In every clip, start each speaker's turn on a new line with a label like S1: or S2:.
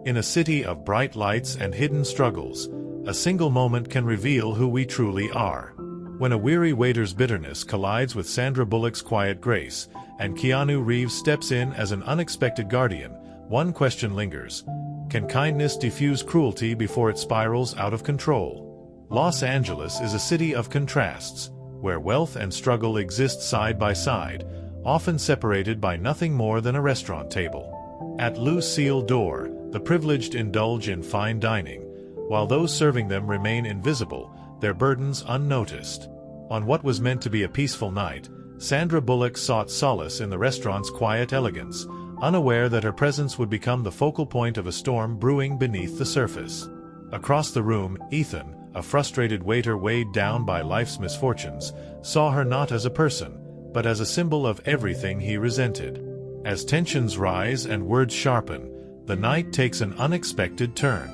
S1: In a city of bright lights and hidden struggles, a single moment can reveal who we truly are. When a weary waiter's bitterness collides with Sandra Bullock's quiet grace, and Keanu Reeves steps in as an unexpected guardian, one question lingers. Can kindness defuse cruelty before it spirals out of control? Los Angeles is a city of contrasts, where wealth and struggle exist side by side, often separated by nothing more than a restaurant table. At Lucille Door, the privileged indulge in fine dining, while those serving them remain invisible, their burdens unnoticed. On what was meant to be a peaceful night, Sandra Bullock sought solace in the restaurant's quiet elegance, unaware that her presence would become the focal point of a storm brewing beneath the surface. Across the room, Ethan, a frustrated waiter weighed down by life's misfortunes, saw her not as a person, but as a symbol of everything he resented. As tensions rise and words sharpen, the night takes an unexpected turn.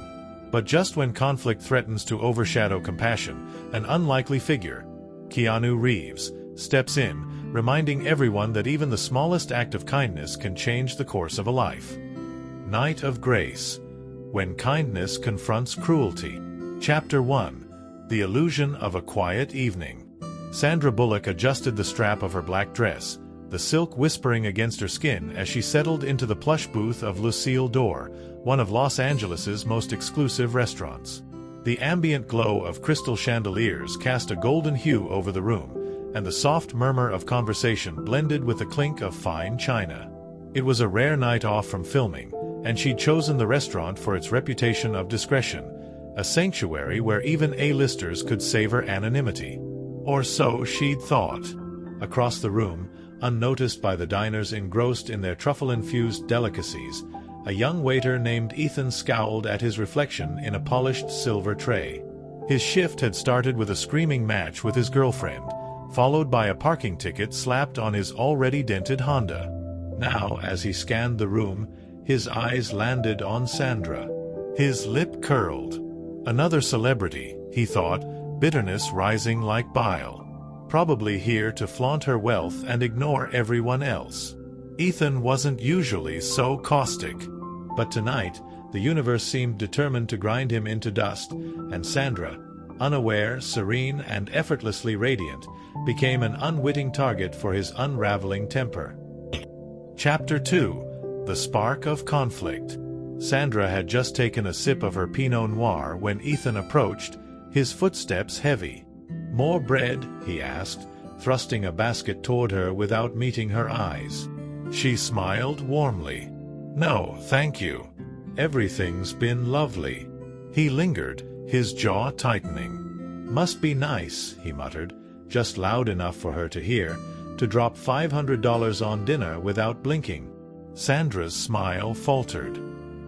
S1: But just when conflict threatens to overshadow compassion, an unlikely figure, Keanu Reeves, steps in, reminding everyone that even the smallest act of kindness can change the course of a life. Night of Grace. When Kindness Confronts Cruelty. Chapter 1. The Illusion of a Quiet Evening. Sandra Bullock adjusted the strap of her black dress, the silk whispering against her skin as she settled into the plush booth of Lucille Door, one of Los Angeles's most exclusive restaurants. The ambient glow of crystal chandeliers cast a golden hue over the room, and the soft murmur of conversation blended with the clink of fine china. It was a rare night off from filming, and she'd chosen the restaurant for its reputation of discretion, a sanctuary where even A-listers could savor anonymity. Or so she'd thought. Across the room, unnoticed by the diners engrossed in their truffle-infused delicacies, a young waiter named Ethan scowled at his reflection in a polished silver tray. His shift had started with a screaming match with his girlfriend, followed by a parking ticket slapped on his already dented Honda. Now, as he scanned the room, his eyes landed on Sandra. His lip curled. Another celebrity, he thought, bitterness rising like bile. Probably here to flaunt her wealth and ignore everyone else. Ethan wasn't usually so caustic. But tonight, the universe seemed determined to grind him into dust, and Sandra, unaware, serene, and effortlessly radiant, became an unwitting target for his unraveling temper. Chapter 2. The Spark of Conflict. Sandra had just taken a sip of her Pinot Noir when Ethan approached, his footsteps heavy. "More bread?" he asked, thrusting a basket toward her without meeting her eyes. She smiled warmly. "No, thank you. Everything's been lovely." He lingered, his jaw tightening. "Must be nice," he muttered, just loud enough for her to hear, to drop $500 on dinner without blinking. Sandra's smile faltered.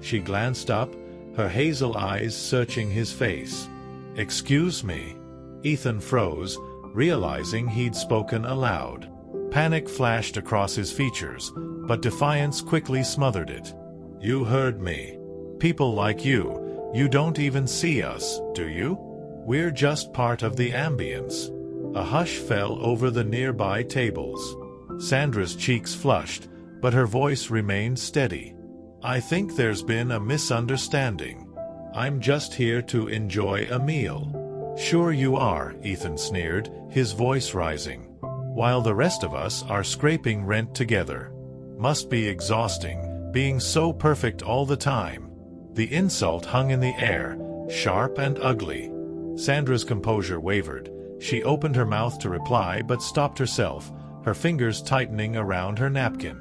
S1: She glanced up, her hazel eyes searching his face. "Excuse me." Ethan froze, realizing he'd spoken aloud. Panic flashed across his features, but defiance quickly smothered it. "You heard me. People like you don't even see us, do you? We're just part of the ambience." A hush fell over the nearby tables. Sandra's cheeks flushed, but her voice remained steady. "I think there's been a misunderstanding. I'm just here to enjoy a meal." "Sure you are," Ethan sneered, his voice rising. "While the rest of us are scraping rent together. Must be exhausting, being so perfect all the time." The insult hung in the air, sharp and ugly. Sandra's composure wavered. She opened her mouth to reply but stopped herself, her fingers tightening around her napkin.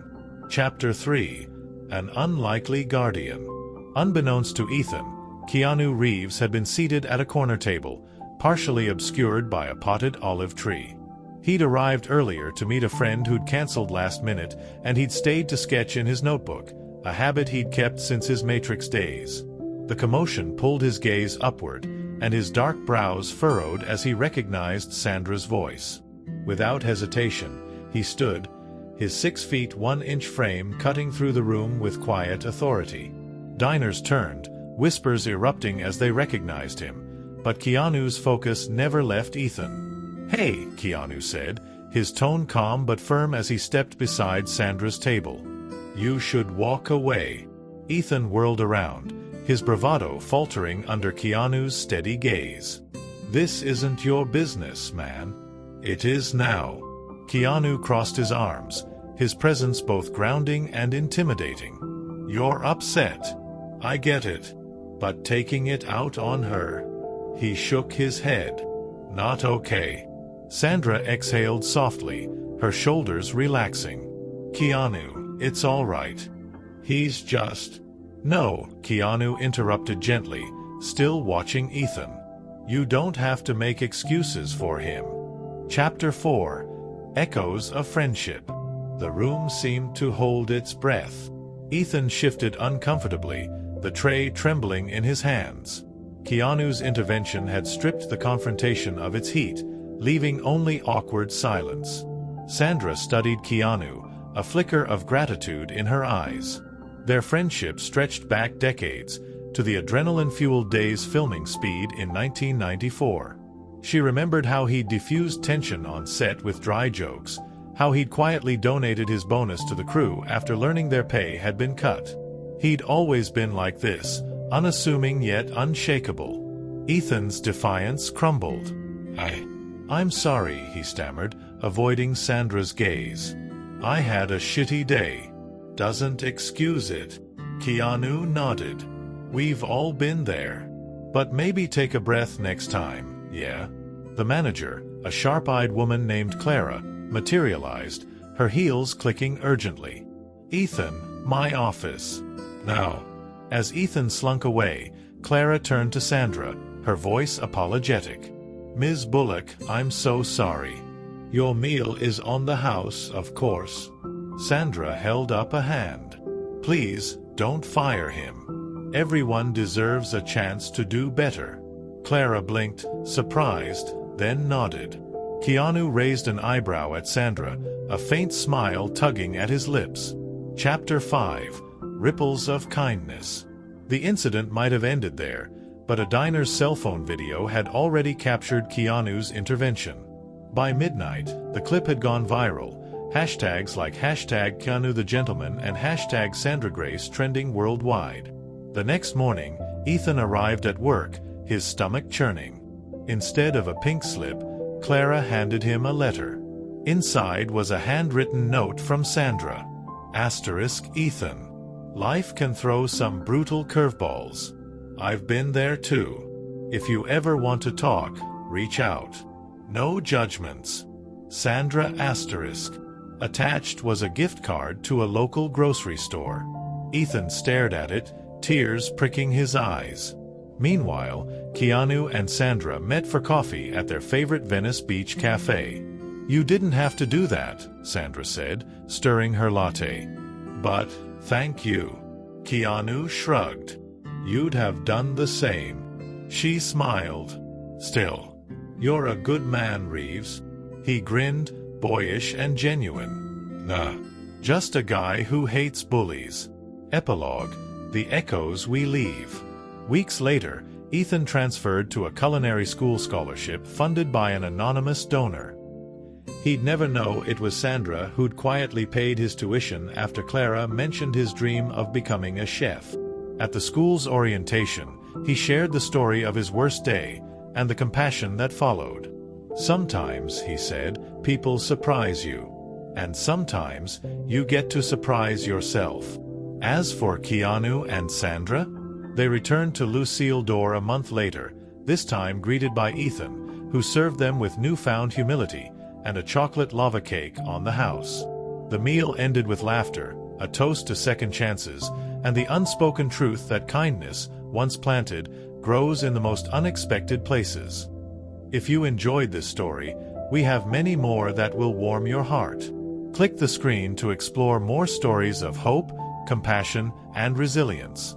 S1: Chapter 3. An Unlikely Guardian. Unbeknownst to Ethan, Keanu Reeves had been seated at a corner table, partially obscured by a potted olive tree. He'd arrived earlier to meet a friend who'd canceled last minute, and he'd stayed to sketch in his notebook, a habit he'd kept since his Matrix days. The commotion pulled his gaze upward, and his dark brows furrowed as he recognized Sandra's voice. Without hesitation, he stood, his 6 feet 1 inch frame cutting through the room with quiet authority. Diners turned, whispers erupting as they recognized him, but Keanu's focus never left Ethan. "Hey," Keanu said, his tone calm but firm as he stepped beside Sandra's table. "You should walk away." Ethan whirled around, his bravado faltering under Keanu's steady gaze. "This isn't your business, man." "It is now." Keanu crossed his arms, his presence both grounding and intimidating. "You're upset. I get it. But taking it out on her?" He shook his head. "Not okay." Sandra exhaled softly, her shoulders relaxing. "Keanu, it's all right. He's just—" "No," Keanu interrupted gently, still watching Ethan. "You don't have to make excuses for him." Chapter 4. Echoes of Friendship. The room seemed to hold its breath. Ethan shifted uncomfortably, the tray trembling in his hands. Keanu's intervention had stripped the confrontation of its heat, leaving only awkward silence. Sandra studied Keanu, a flicker of gratitude in her eyes. Their friendship stretched back decades, to the adrenaline-fueled days filming Speed in 1994. She remembered how he'd diffused tension on set with dry jokes, how he'd quietly donated his bonus to the crew after learning their pay had been cut. He'd always been like this, unassuming yet unshakable. Ethan's defiance crumbled. I'm sorry," he stammered, avoiding Sandra's gaze. "I had a shitty day." "Doesn't excuse it." Keanu nodded. "We've all been there. But maybe take a breath next time, yeah?" The manager, a sharp-eyed woman named Clara, materialized, her heels clicking urgently. "Ethan, my office." "Now." As Ethan slunk away, Clara turned to Sandra, her voice apologetic. "Ms. Bullock, I'm so sorry. Your meal is on the house, of course." Sandra held up a hand. "Please, don't fire him. Everyone deserves a chance to do better." Clara blinked, surprised, then nodded. Keanu raised an eyebrow at Sandra, a faint smile tugging at his lips. Chapter 5. Ripples of Kindness. The incident might have ended there, but a diner's cell phone video had already captured Keanu's intervention. By midnight, the clip had gone viral, hashtags like #Keanu the Gentleman and #SandraGrace trending worldwide. The next morning, Ethan arrived at work, his stomach churning. Instead of a pink slip, Clara handed him a letter. Inside was a handwritten note from Sandra. *Ethan. Life can throw some brutal curveballs. I've been there too. If you ever want to talk, reach out. No judgments. Sandra*. Attached was a gift card to a local grocery store. Ethan stared at it, tears pricking his eyes. Meanwhile, Keanu and Sandra met for coffee at their favorite Venice Beach cafe. "You didn't have to do that," Sandra said, stirring her latte. "But, thank you." Keanu shrugged. "You'd have done the same." She smiled. "Still, you're a good man, Reeves." He grinned, boyish and genuine. "Nah, just a guy who hates bullies." Epilogue: The Echoes We Leave. Weeks later, Ethan transferred to a culinary school scholarship funded by an anonymous donor. He'd never know it was Sandra who'd quietly paid his tuition after Clara mentioned his dream of becoming a chef. At the school's orientation, he shared the story of his worst day and the compassion that followed. "Sometimes," he said, "people surprise you. And sometimes, you get to surprise yourself." As for Keanu and Sandra, they returned to Lucille Door a month later, this time greeted by Ethan, who served them with newfound humility and a chocolate lava cake on the house. The meal ended with laughter, a toast to second chances, and the unspoken truth that kindness, once planted, grows in the most unexpected places. If you enjoyed this story, we have many more that will warm your heart. Click the screen to explore more stories of hope, compassion, and resilience.